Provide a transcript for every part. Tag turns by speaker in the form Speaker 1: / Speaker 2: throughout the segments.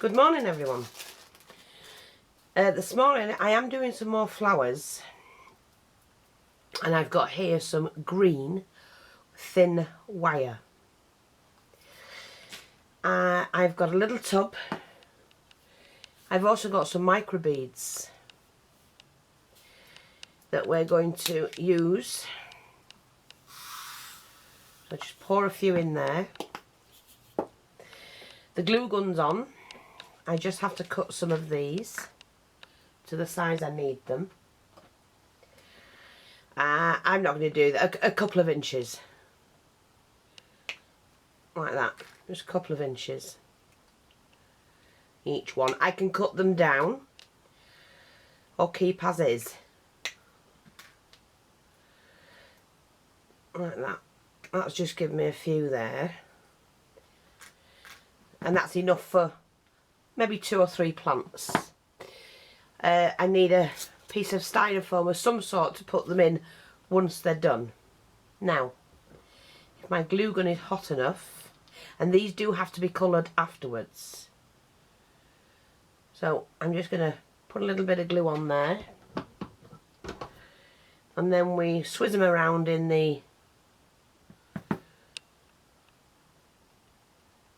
Speaker 1: Good morning, everyone. This morning I am doing some more flowers, and I've got here some green thin wire. I've got a little tub. I've also got some micro beads that we're going to use. So just pour a few in there. The glue gun's on. I just have to cut some of these to the size I need them. I'm not going to do that. A couple of inches. Like that. Just a couple of inches. Each one. I can cut them down or keep as is. Like that. That's just given me a few there. And that's enough for maybe 2 or 3 plants. I need a piece of styrofoam of some sort to put them in once they're done. Now, if my glue gun is hot enough, and these do have to be coloured afterwards. So I'm just going to put a little bit of glue on there. And then we swizz them around in the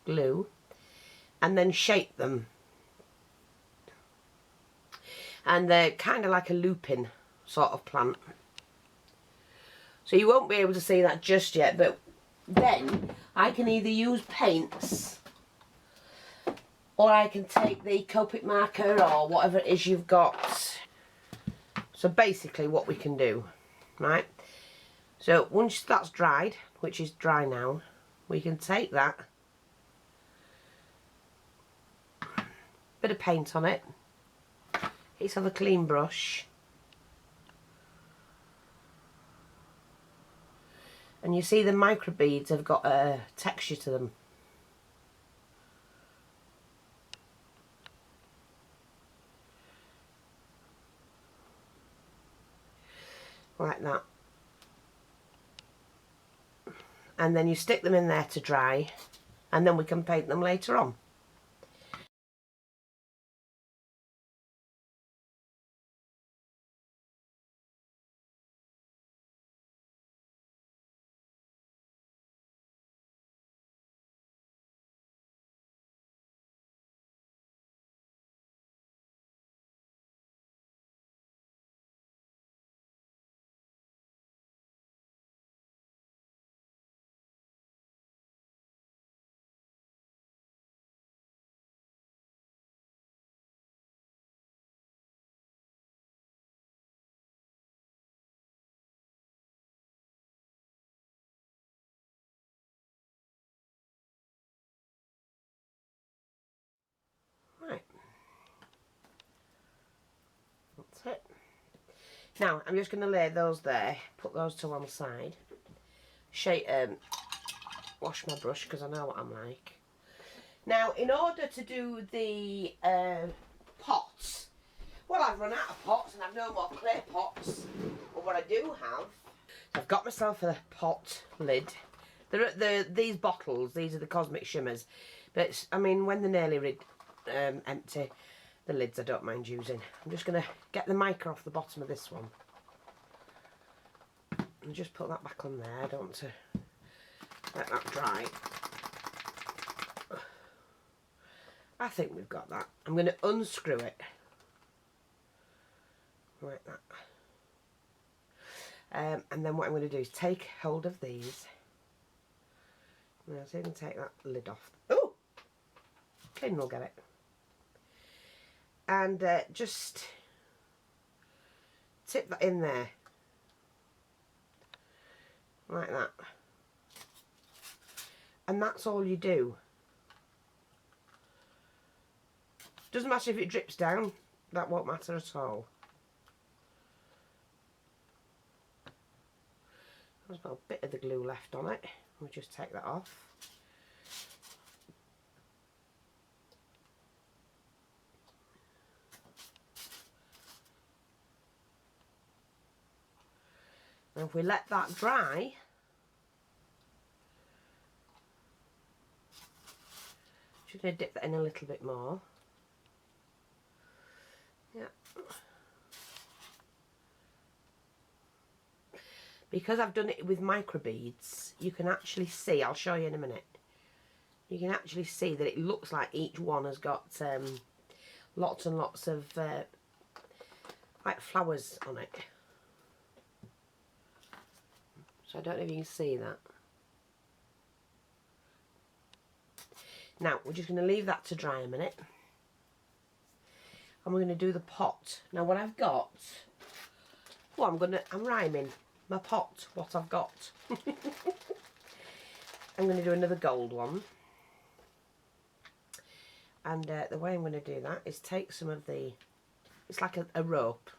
Speaker 1: glue. And then shape them. And they're kind of like a lupin sort of plant. So you won't be able to see that just yet, but then I can either use paints or I can take the Copic marker or whatever it is you've got. So basically what we can do, right? So once that's dried, which is dry now, we can take that, bit of paint on it. Let's have a clean brush. And you see the micro beads have got a texture to them. Like that. And then you stick them in there to dry, and then we can paint them later on. Right. That's it. Now I'm just going to lay those there, put those to one side, wash my brush because I know what I'm like. Now in order to do the pots, well, I've run out of pots and I've no more clay pots, but what I do have, I've got myself a pot lid. These bottles, these are the Cosmic Shimmers, but I mean when they're nearly empty, the lids I don't mind using. I'm just going to get the mica off the bottom of this one and just put that back on there. I don't want to let that dry. I think we've got that. I'm going to unscrew it like that. And then what I'm going to do is take hold of these. Now, so you can take that lid off. Oh! Clean will get it. And just tip that in there. Like that. And that's all you do. Doesn't matter if it drips down. That won't matter at all. There's got a bit of the glue left on it. We'll just take that off. And if we let that dry, just going to dip that in a little bit more. Yeah. Because I've done it with microbeads, you can actually see, I'll show you in a minute, you can actually see that it looks like each one has got lots and lots of like flowers on it. So I don't know if you can see that. Now we're just going to leave that to dry a minute. And we're going to do the pot. Now what I've got, I'm rhyming. My pot, what I've got. I'm going to do another gold one. And the way I'm going to do that is take some of the, it's like a rope.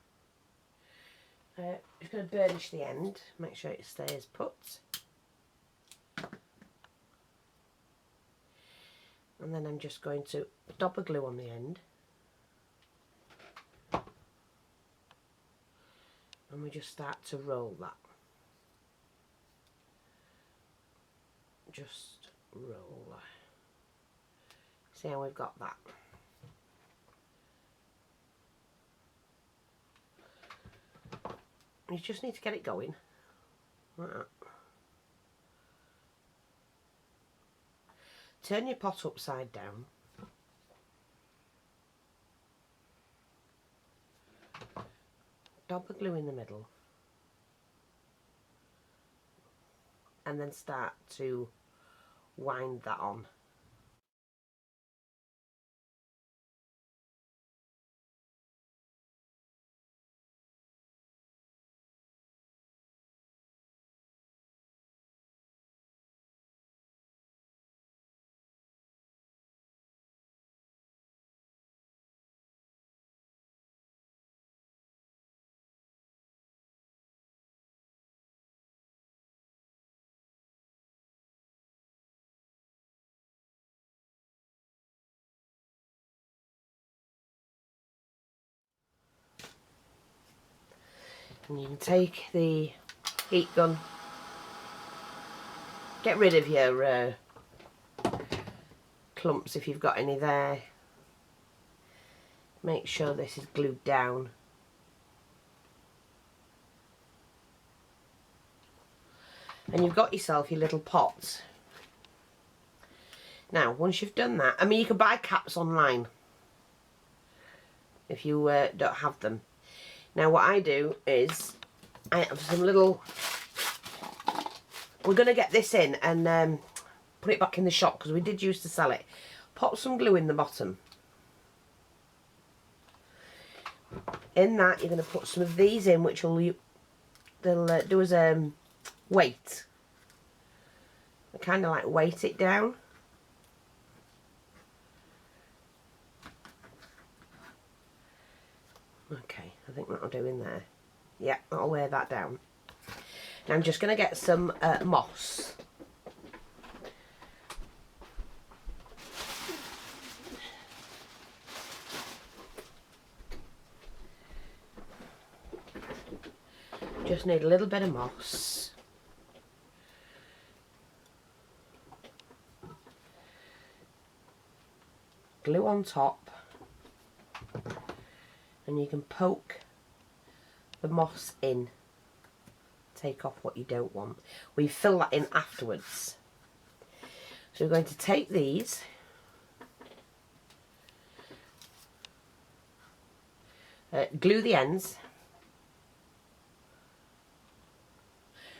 Speaker 1: Just going to burnish the end, make sure it stays put. And then I'm just going to dab a glue on the end. And we just start to roll that. Just roll. See how we've got that? You just need to get it going. Like that. Turn your pot upside down. Dab the glue in the middle. And then start to wind that on. And you can take the heat gun, get rid of your clumps if you've got any there. Make sure this is glued down. And you've got yourself your little pots. Now, once you've done that, I mean, you can buy caps online if you don't have them. Now, what I do is I have some little. We're going to get this in and put it back in the shop because we did used to sell it. Pop some glue in the bottom. In that, you're going to put some of these in, which will they'll do as weight. They kind of like weight it down. Okay, I think that'll do in there. Yeah, I'll weigh that down. Now I'm just going to get some moss. Just need a little bit of moss. Glue on top. And you can poke the moss in. Take off what you don't want. We fill that in afterwards. So we're going to take these. Glue the ends.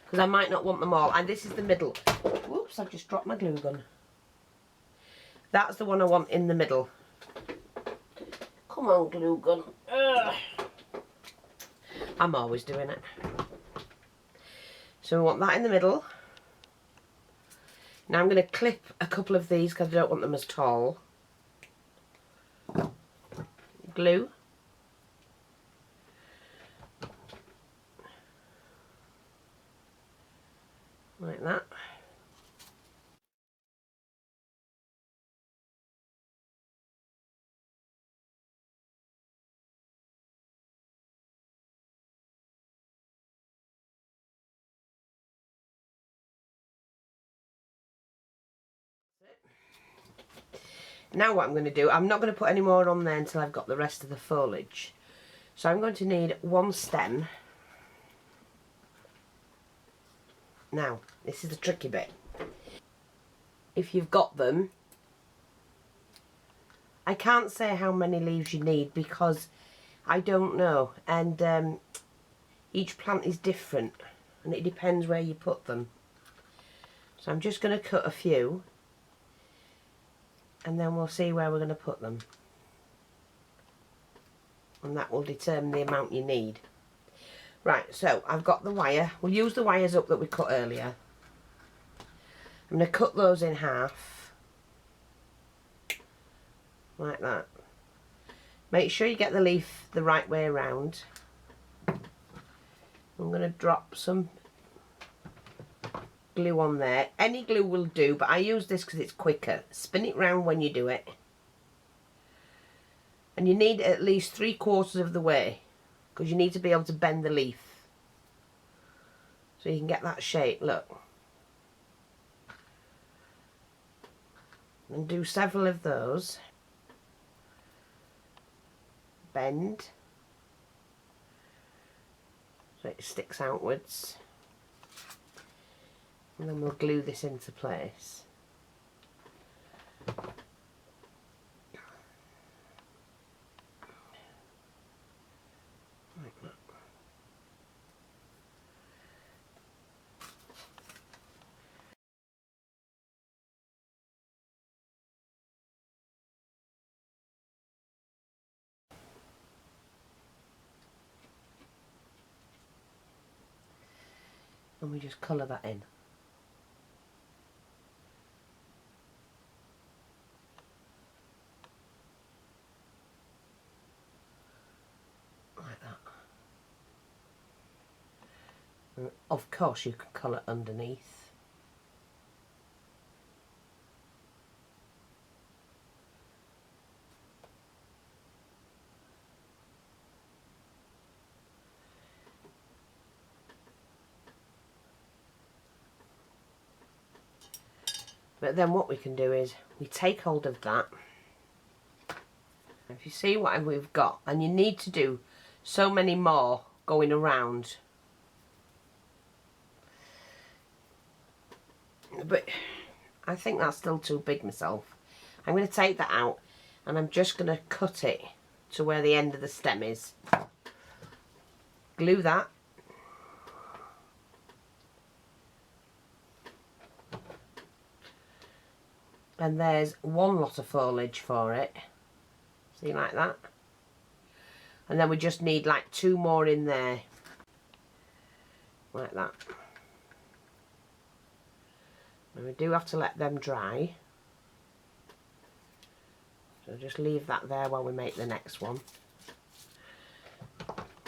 Speaker 1: Because I might not want them all. And this is the middle. Whoops, I've just dropped my glue gun. That's the one I want in the middle. Come on, glue gun. Ugh. I'm always doing it. So we want that in the middle. Now I'm going to clip a couple of these because I don't want them as tall. Glue. Like that. Now what I'm going to do, I'm not going to put any more on there until I've got the rest of the foliage. So I'm going to need one stem. Now, this is the tricky bit. If you've got them, I can't say how many leaves you need because I don't know, and each plant is different and it depends where you put them. So I'm just going to cut a few and then we'll see where we're going to put them, and that will determine the amount you need. Right, so I've got the wire. We'll use the wires up that we cut earlier. I'm going to cut those in half like that. Make sure you get the leaf the right way around. I'm going to drop some glue on there. Any glue will do, but I use this because it's quicker. Spin it round when you do it. And you need at least 3/4 of the way because you need to be able to bend the leaf so you can get that shape, look. And do several of those. Bend so it sticks outwards, and then we'll glue this into place. Like that. And we just colour that in. Like that. And of course you can colour underneath. But then what we can do is we take hold of that. If you see what we've got, and you need to do so many more going around. But I think that's still too big myself. I'm going to take that out and I'm just going to cut it to where the end of the stem is. Glue that. And there's one lot of foliage for it. See, like that. And then we just need like 2 more in there. Like that. And we do have to let them dry. So just leave that there while we make the next one.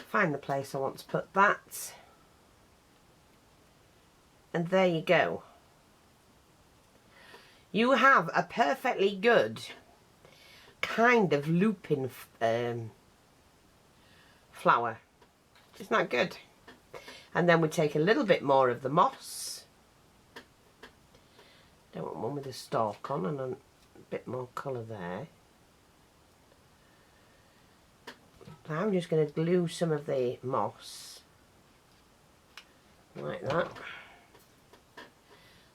Speaker 1: Find the place I want to put that. And there you go. You have a perfectly good kind of Lupin flower. Isn't that good? And then we take a little bit more of the moss. Don't want one with a stalk on, and a bit more colour there. Now I'm just going to glue some of the moss like that.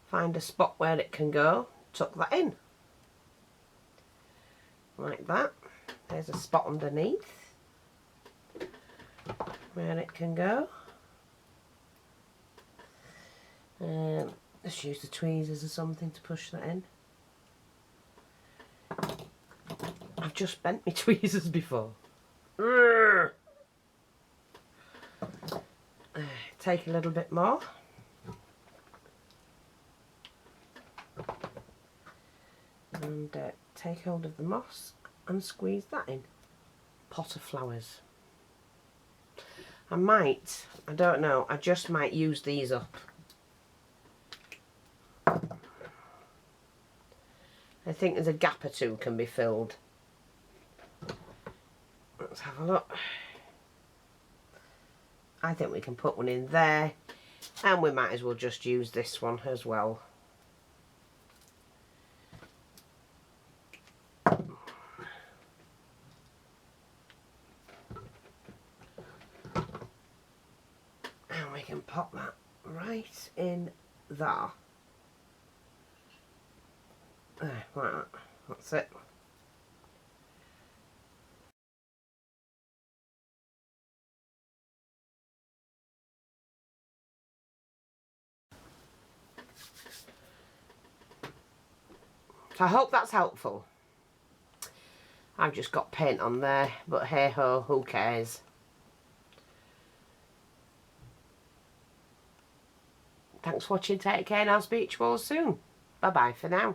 Speaker 1: Find a spot where it can go, tuck that in like that. There's a spot underneath where it can go. Let's use the tweezers or something to push that in. I've just bent my tweezers before. Take a little bit more. And take hold of the moss and squeeze that in. Pot of flowers. I don't know, I just might use these up. I think there's a gap or two can be filled. Let's have a look. I think we can put one in there, and we might as well just use this one as well. right in there. Right, that's it. So I hope that's helpful. I've just got paint on there, but hey ho, who cares? Thanks for watching, take care, and I'll speak to you all soon. Bye bye for now.